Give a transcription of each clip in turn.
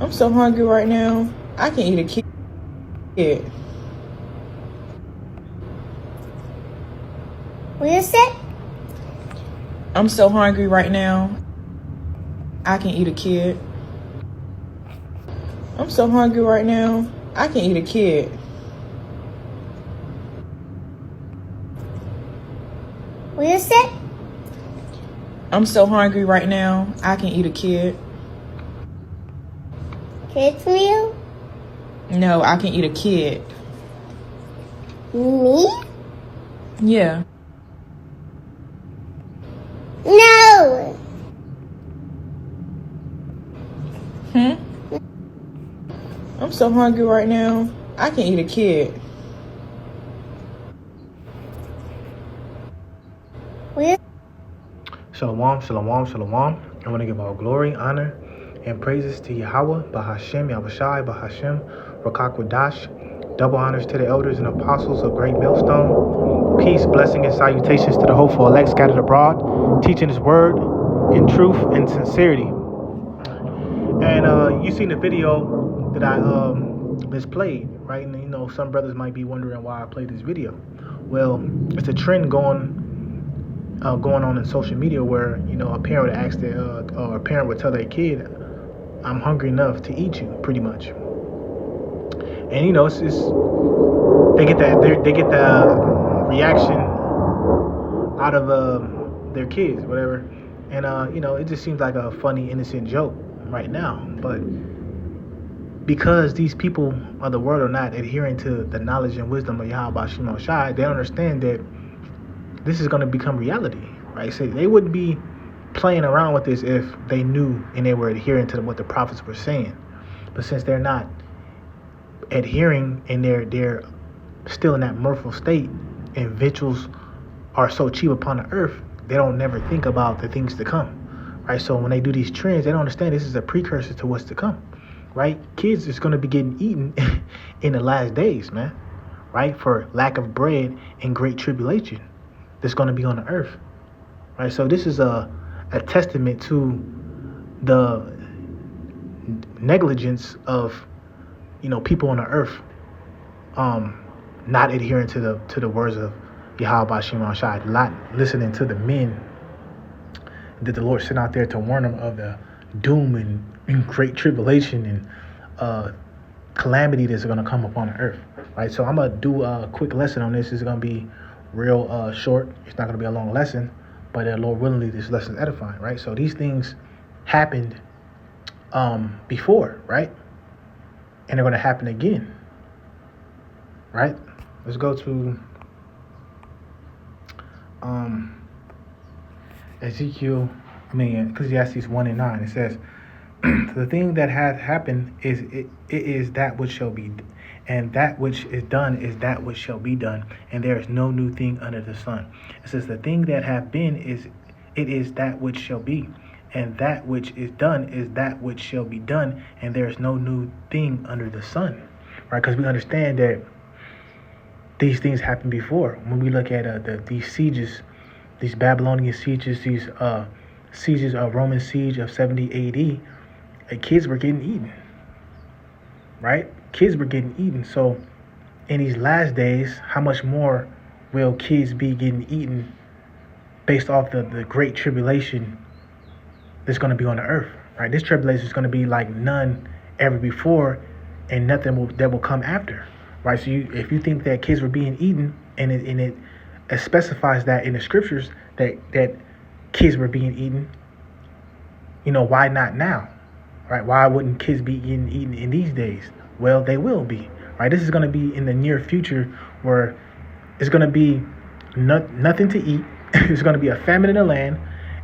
I'm so hungry right now. I can eat a kid. What you say? I'm so hungry right now. I can eat a kid. I'm so hungry right now. I can eat a kid. What you say? I'm so hungry right now. I can eat a kid. Kid for you? No, I can eat a kid. Me? Yeah. No. I'm so hungry right now. I can eat a kid. Shalom, shalom, shalom. I want to give all glory, honor, and praises to Yahweh, Bahashem, Yahushai, Bahashem, Rakakwadash. Double honors to the elders and apostles of Great Millstone. Peace, blessing, and salutations to the hopeful elect scattered abroad, teaching His word in truth and sincerity. And you seen the video that I misplayed, right? And you know, some brothers might be wondering why I played this video. Well, it's a trend going on in social media where a parent would ask or a parent would tell their kid, "I'm hungry enough to eat you," pretty much. And it's they get the reaction out of their kids, whatever. And it just seems like a funny, innocent joke right now, but because these people of the world are not adhering to the knowledge and wisdom of Yahweh Shimon Shai, they understand that this is going to become reality, right? So they wouldn't be playing around with this if they knew and they were adhering to what the prophets were saying. But since they're not adhering and they're still in that mirthful state, and victuals are so cheap upon the earth, they don't never think about the things to come, right? So when they do these trends, they don't understand this is a precursor to what's to come, right? Kids is going to be getting eaten in the last days, man, right? For lack of bread and great tribulation that's going to be on the earth, right? So this is a testament to the negligence of people on the earth not adhering to the words of Yahweh Shimon Shai, not listening to the men that the Lord sent out there to warn them of the doom and great tribulation and calamity that's going to come upon the earth, right? So I'm going to do a quick lesson on this. It's going to be real short. It's not going to be a long lesson, but Lord willingly, this lesson is edifying, right? So these things happened before, right? And they're going to happen again, right? Let's go to Ecclesiastes 1:9. It says, "The thing that hath happened it is that which shall be, and that which is done is that which shall be done, and there is no new thing under the sun." It says, "The thing that hath been it is that which shall be, and that which is done is that which shall be done, and there is no new thing under the sun," right? Because we understand that these things happened before. When we look at these sieges, these Babylonian sieges, these sieges of Roman siege of 70 AD, kids were getting eaten, right? Kids were getting eaten. So in these last days, how much more will kids be getting eaten based off the great tribulation that's going to be on the earth, right? This tribulation is going to be like none ever before, and nothing that will come after, right? So if you think that kids were being eaten, and it specifies that in the scriptures that kids were being eaten, why not now, right? Why wouldn't kids be getting eaten in these days? Well, they will be, right? This is going to be in the near future where it's going to be nothing to eat. It's going to be a famine in the land,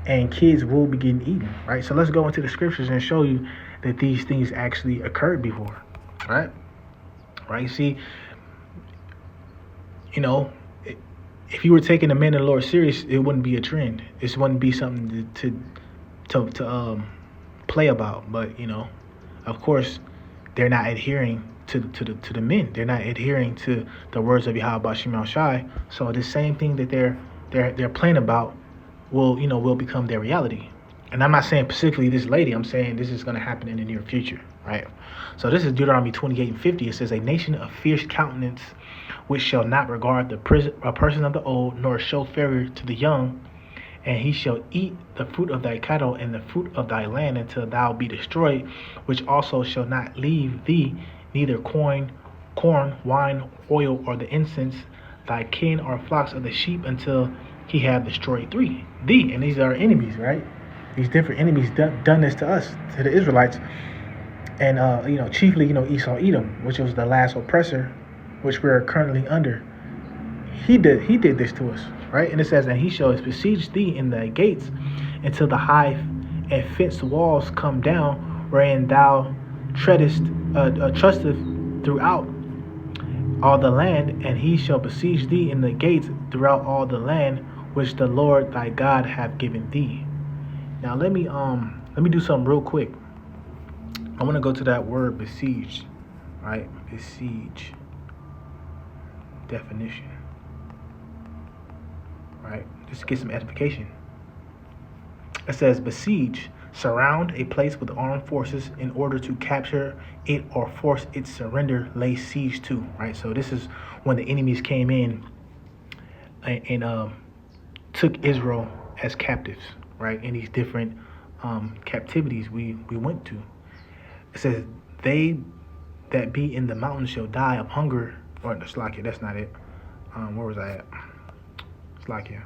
and kids will be getting eaten, right? So let's go into the scriptures and show you that these things actually occurred before, right? Right? See, if you were taking the men of the Lord serious, it wouldn't be a trend. This wouldn't be something to play about. But of course, they're not adhering to the men. They're not adhering to the words of Yahweh Shimon Shai. So the same thing that they're playing about will become their reality. And I'm not saying specifically this lady. I'm saying this is going to happen in the near future. right? So this is Deuteronomy 28:50. It says, a nation of fierce countenance, which shall not regard the person of the old, nor show favor to the young, and he shall eat the fruit of thy cattle and the fruit of thy land until thou be destroyed, which also shall not leave thee, neither corn, wine, oil, or the incense, thy kin or flocks of the sheep, until he have destroyed thee. And these are our enemies, right? These different enemies done this to us, to the Israelites. And chiefly, Esau Edom, which was the last oppressor, which we're currently under. He did this to us, right? And it says, and he shall besiege thee in thy gates until the high and fenced walls come down, wherein thou trusteth throughout all the land, and he shall besiege thee in the gates throughout all the land which the Lord thy God hath given thee. Now let me do something real quick. I want to go to that word besiege, right? Besiege. Definition. Right? Just to get some edification. It says besiege, surround a place with armed forces in order to capture it or force its surrender, lay siege to, right? So this is when the enemies came in and took Israel as captives, right? In these different captivities we went to. It says, they that be in the mountains shall die of hunger. Or Slakia, that's not it. Where was I at? Slakia.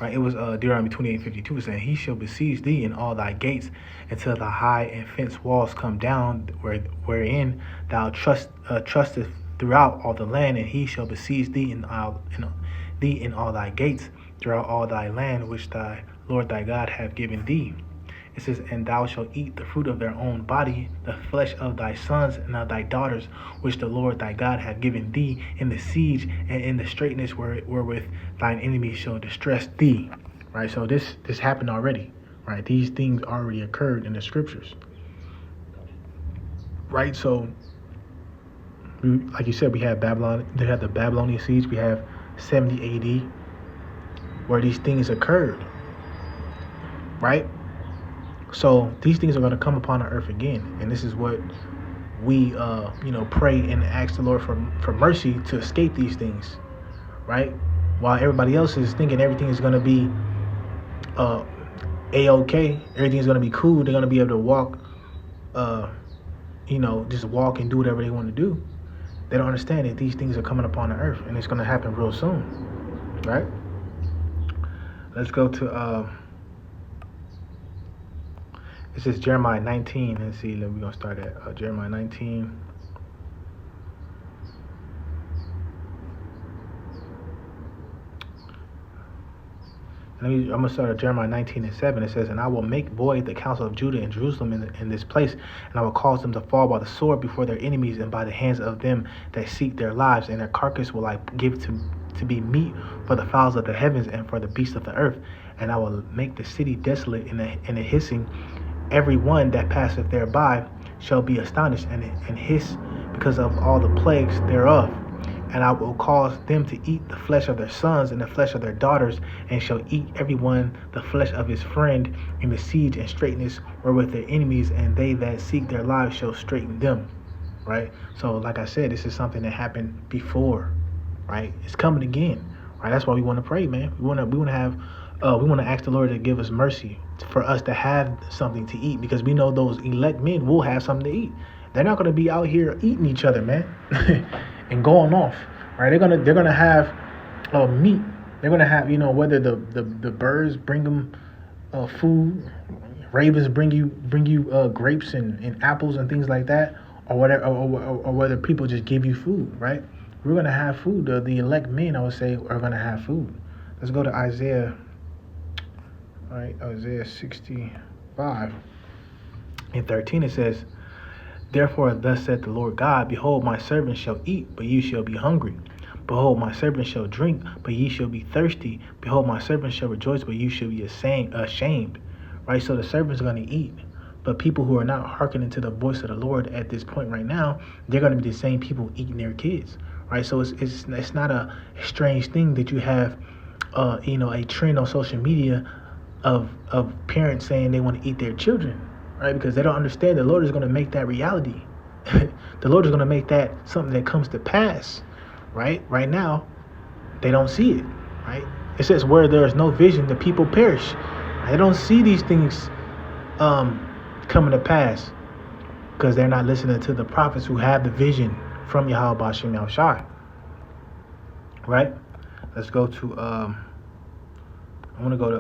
Right, it was Deuteronomy 28:52 saying, he shall besiege thee in all thy gates until the high and fenced walls come down, wherein thou trusteth throughout all the land, and he shall besiege thee in all thy gates throughout all thy land, which thy Lord thy God hath given thee. It says, and thou shalt eat the fruit of their own body, the flesh of thy sons and of thy daughters, which the Lord thy God hath given thee in the siege and in the straitness wherewith thine enemies shall distress thee. Right, so this happened already. Right, these things already occurred in the scriptures. Right, so like you said, we have Babylon. They have the Babylonian siege. We have 70 AD, where these things occurred. Right. So these things are going to come upon the earth again, and this is what we, pray and ask the Lord for mercy to escape these things, right? While everybody else is thinking everything is going to be a-okay, everything is going to be cool, they're going to be able to walk, just walk and do whatever they want to do. They don't understand that these things are coming upon the earth, and it's going to happen real soon, right? Let's go to it says Jeremiah 19. Let's see, we're going to start at Jeremiah 19. I'm going to start at Jeremiah 19:7. It says, and I will make void the counsel of Judah and Jerusalem in this place, and I will cause them to fall by the sword before their enemies and by the hands of them that seek their lives, and their carcass will I give to be meat for the fowls of the heavens and for the beasts of the earth. And I will make the city desolate in a hissing. Every one that passeth thereby shall be astonished and hiss because of all the plagues thereof. And I will cause them to eat the flesh of their sons and the flesh of their daughters, and shall eat every one the flesh of his friend in the siege and straitness wherewith their enemies, and they that seek their lives shall straiten them. Right? So like I said, this is something that happened before, right? It's coming again. Right? That's why we want to pray, man. We want to ask the Lord to give us mercy for us to have something to eat, because we know those elect men will have something to eat. They're not going to be out here eating each other, man, and going off. Right? They're gonna have meat. They're gonna have, whether the birds bring them food, ravens bring you grapes and apples and things like that, or whatever, or whether people just give you food. Right? We're gonna have food. The elect men, I would say, are gonna have food. Let's go to Isaiah. All right, Isaiah 65 and 13. It says, therefore thus saith the Lord God, behold, my servant shall eat, but ye shall be hungry. Behold, my servant shall drink, but ye shall be thirsty. Behold, my servant shall rejoice, but you shall be ashamed. Right? So the servant's going to eat. But people who are not hearkening to the voice of the Lord at this point right now, they're going to be the same people eating their kids. Right? So it's not a strange thing that you have, a trend on social media of parents saying they want to eat their children, right? Because they don't understand the Lord is going to make that reality. The Lord is going to make that something that comes to pass, right? Right now, they don't see it, right? It says where there is no vision, the people perish. They don't see these things coming to pass because they're not listening to the prophets who have the vision from Yahweh B'Shem Yahushai, right? Let's go to I want to go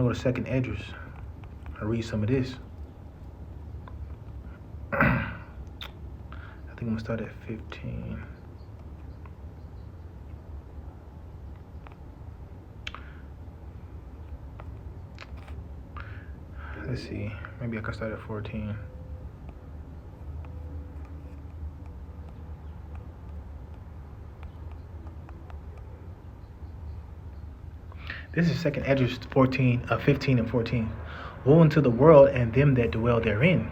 to Second Esdras and read some of this. I think I'm gonna start at 15. Let's see. Maybe I can start at 14. This is Second Esdras 15 and 14. Woe unto the world and them that dwell therein.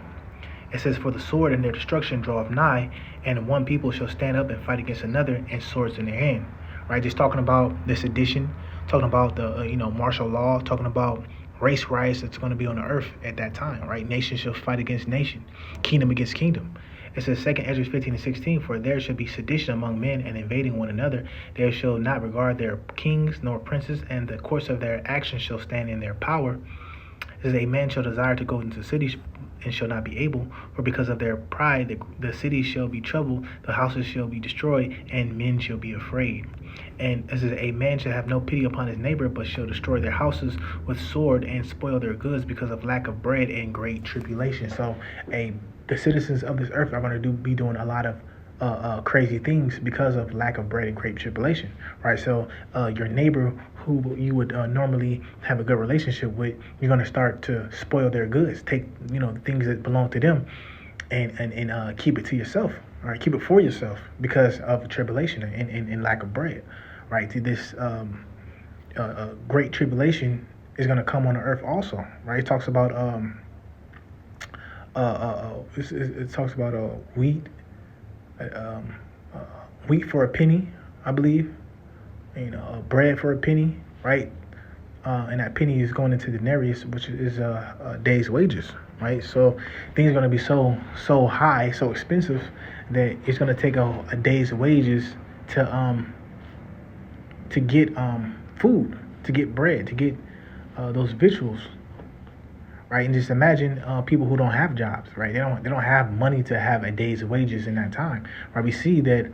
It says, for the sword and their destruction draweth nigh, and one people shall stand up and fight against another, and swords in their hand. Right, just talking about the sedition, talking about the martial law, talking about race riots that's going to be on the earth at that time. Right, nation shall fight against nation, kingdom against kingdom. It says 2 Esdras 15 and 16, for there shall be sedition among men and invading one another. They shall not regard their kings nor princes, and the course of their actions shall stand in their power. It says a man shall desire to go into cities and shall not be able, for because of their pride the cities shall be troubled, the houses shall be destroyed, and men shall be afraid. And it says a man shall have no pity upon his neighbor, but shall destroy their houses with sword and spoil their goods because of lack of bread and great tribulation. So the citizens of this earth are going to be doing a lot of crazy things because of lack of bread and great tribulation, right? So your neighbor who you would normally have a good relationship with, you're going to start to spoil their goods, take the things that belong to them, and keep it to yourself, all right? Keep it for yourself because of tribulation and lack of bread, right? This great tribulation is going to come on the earth also, right? It talks about it talks about wheat. Wheat for a penny, I believe, bread for a penny, right? And that penny is going into denarius, which is a day's wages, right? So things are going to be so high, so expensive that it's going to take a day's wages to get food, to get bread, to get those victuals, right? And just imagine people who don't have jobs, right? They don't have money to have a day's wages in that time, right? We see that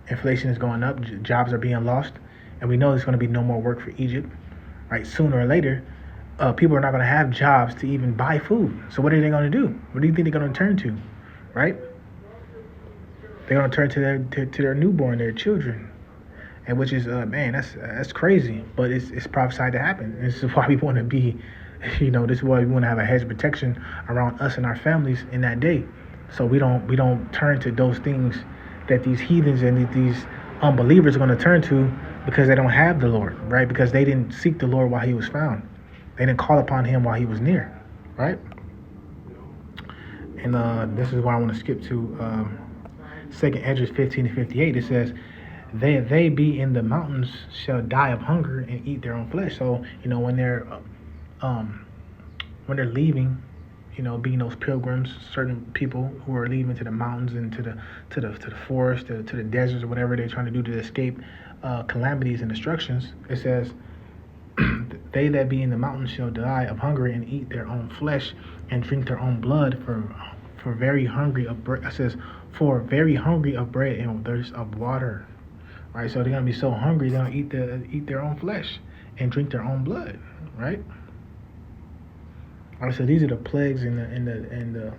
inflation is going up, jobs are being lost, and we know there's going to be no more work for Egypt, right? Sooner or later, people are not going to have jobs to even buy food. So what are they going to do? What do you think they're going to turn to, right? They're going to turn to their newborn, their children, and which is that's crazy, but it's prophesied to happen. This is why we want to be, this is why we want to have a hedge of protection around us and our families in that day, so we don't turn to those things that these heathens and these unbelievers are going to turn to because they don't have the Lord, right? Because they didn't seek the Lord while he was found. They didn't call upon him while he was near, right? And this is why I want to skip to 2 Esdras 15 and 58. It says, they be in the mountains shall die of hunger and eat their own flesh. So, when they're leaving, being those pilgrims, certain people who are leaving to the mountains and to the forest, to the deserts, or whatever they're trying to do to escape calamities and destructions. It says, they that be in the mountains shall die of hunger and eat their own flesh and drink their own blood for very hungry of bread. It says, for very hungry of bread and thirst of water. Right, so they're gonna be so hungry they'll eat their own flesh and drink their own blood. Right. All right, so these are the plagues and the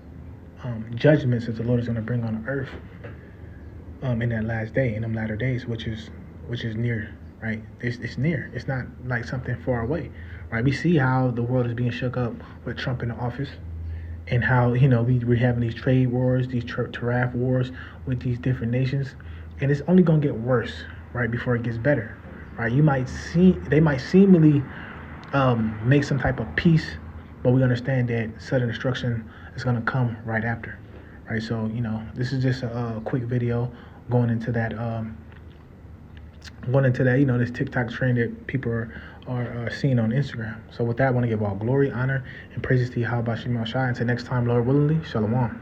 judgments that the Lord is going to bring on earth in that last day, in them latter days, which is near, right? It's near. It's not like something far away, right? We see how the world is being shook up with Trump in the office, and how we're having these trade wars, these tariff wars with these different nations, and it's only going to get worse, right, before it gets better, right? They might seemingly make some type of peace, but we understand that sudden destruction is going to come right after, right? So, this is just a quick video going into that going into that, this TikTok trend that people are seeing on Instagram. So with that, I want to give all glory, honor, and praises to Yahweh Bashim Shai. Until next time, Lord willingly, Shalom.